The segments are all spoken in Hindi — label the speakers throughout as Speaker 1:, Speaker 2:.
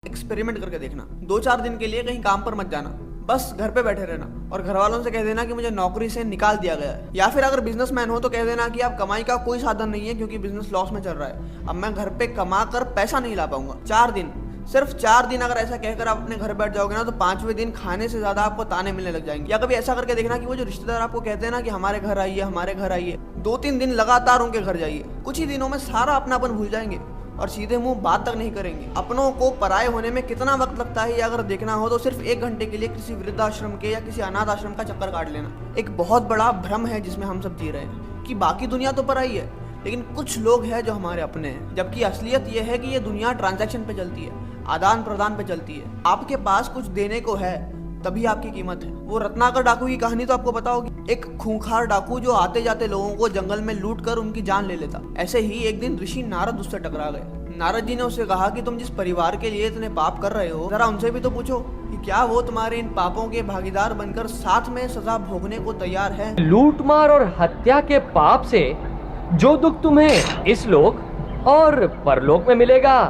Speaker 1: एक्सपेरिमेंट करके देखना। 2-4 दिन के लिए कहीं काम पर मत जाना, बस घर पे बैठे रहना और घर वालों से कह देना कि मुझे नौकरी से निकाल दिया गया है। या फिर अगर बिजनेसमैन हो तो कह देना कि आप कमाई का कोई साधन नहीं है क्योंकि बिजनेस लॉस में चल रहा है, अब मैं घर पे कमा कर पैसा नहीं ला पाऊंगा। 4 दिन, सिर्फ 4 दिन अगर ऐसा कहकर आप अपने घर बैठ जाओगे ना तो 5वें दिन खाने से ज्यादा आपको ताने मिलने लग जाएंगे। या कभी ऐसा करके देखना कि वो जो रिश्तेदार आपको कहते हैं ना कि हमारे घर आइए हमारे घर आइए, 2-3 दिन लगातार उनके घर जाइए। कुछ ही दिनों में सारा अपनापन भूल जाएंगे और सीधे मुंह बात तक नहीं करेंगे। अपनों को पराये होने में कितना वक्त लगता है ये अगर देखना हो तो सिर्फ 1 घंटे के लिए किसी वृद्धाश्रम के या किसी अनाथ आश्रम का चक्कर काट लेना। एक बहुत बड़ा भ्रम है जिसमें हम सब जी रहे हैं कि बाकी दुनिया तो पराई है, लेकिन कुछ लोग हैं जो हमारे अपने हैं। जबकि असलियत ये है कि ये दुनिया ट्रांजैक्शन पे चलती है, आदान प्रदान पे चलती है। आपके पास कुछ देने को है तभी आपकी कीमत है। वो रत्नाकर डाकू की कहानी तो आपको पता होगी, एक खूंखार डाकू जो आते जाते लोगों को जंगल में लूट कर उनकी जान ले लेता। ऐसे ही एक दिन ऋषि नारद उससे टकरा गए। नारद जी ने उससे कहा कि तुम जिस परिवार के लिए इतने पाप कर रहे हो, जरा उनसे भी तो पूछो कि क्या वो तुम्हारे इन पापों के भागीदार बनकर साथ में सजा भोगने को तैयार है।
Speaker 2: लूटमार और हत्या के पाप से जो दुख तुम्हें इस लोक और परलोक में मिलेगा,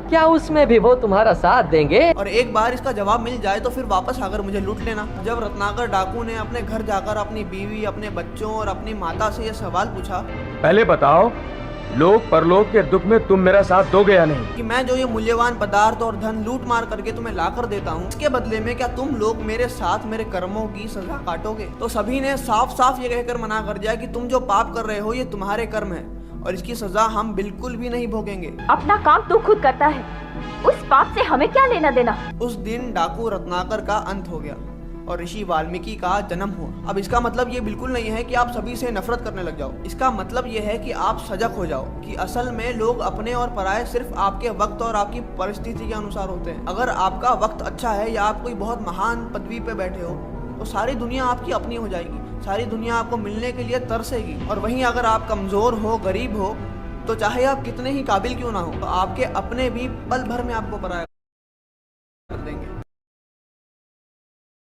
Speaker 2: क्या उसमें भी वो तुम्हारा साथ देंगे?
Speaker 1: और एक बार इसका जवाब मिल जाए तो फिर वापस आकर मुझे लूट लेना। जब रत्नाकर डाकू ने अपने घर जाकर अपनी बीवी, अपने बच्चों और अपनी माता से यह सवाल पूछा,
Speaker 3: पहले बताओ लोक परलोक के दुख में तुम मेरा साथ दोगे या नहीं?
Speaker 1: कि मैं जो ये मूल्यवान पदार्थ और धन लूट मार करके तुम्हें ला कर देता हूँ, इसके बदले में क्या तुम लोग मेरे साथ मेरे कर्मों की सजा काटोगे? तो सभी ने साफ साफ ये कहकर मना कर दिया कि तुम जो पाप कर रहे हो ये तुम्हारे कर्म है और इसकी सजा हम बिल्कुल भी नहीं भोगेंगे।
Speaker 4: अपना काम तू खुद करता है, उस पाप से हमें क्या लेना देना।
Speaker 1: उस दिन डाकू रत्नाकर का अंत हो गया और ऋषि वाल्मीकि का जन्म हुआ। अब इसका मतलब ये बिल्कुल नहीं है कि आप सभी से नफरत करने लग जाओ। इसका मतलब ये है कि आप सजग हो जाओ कि असल में लोग अपने और पराये सिर्फ आपके वक्त और आपकी परिस्थिति के अनुसार होते हैं। अगर आपका वक्त अच्छा है या आप कोई बहुत महान पदवी पे बैठे हो तो सारी दुनिया आपकी अपनी हो जाएगी, सारी दुनिया आपको मिलने के लिए तरसेगी। और वहीं अगर आप कमजोर हो, गरीब हो, तो चाहे आप कितने ही काबिल क्यों ना हो, तो आपके अपने भी पल भर में आपको पराया कर देंगे।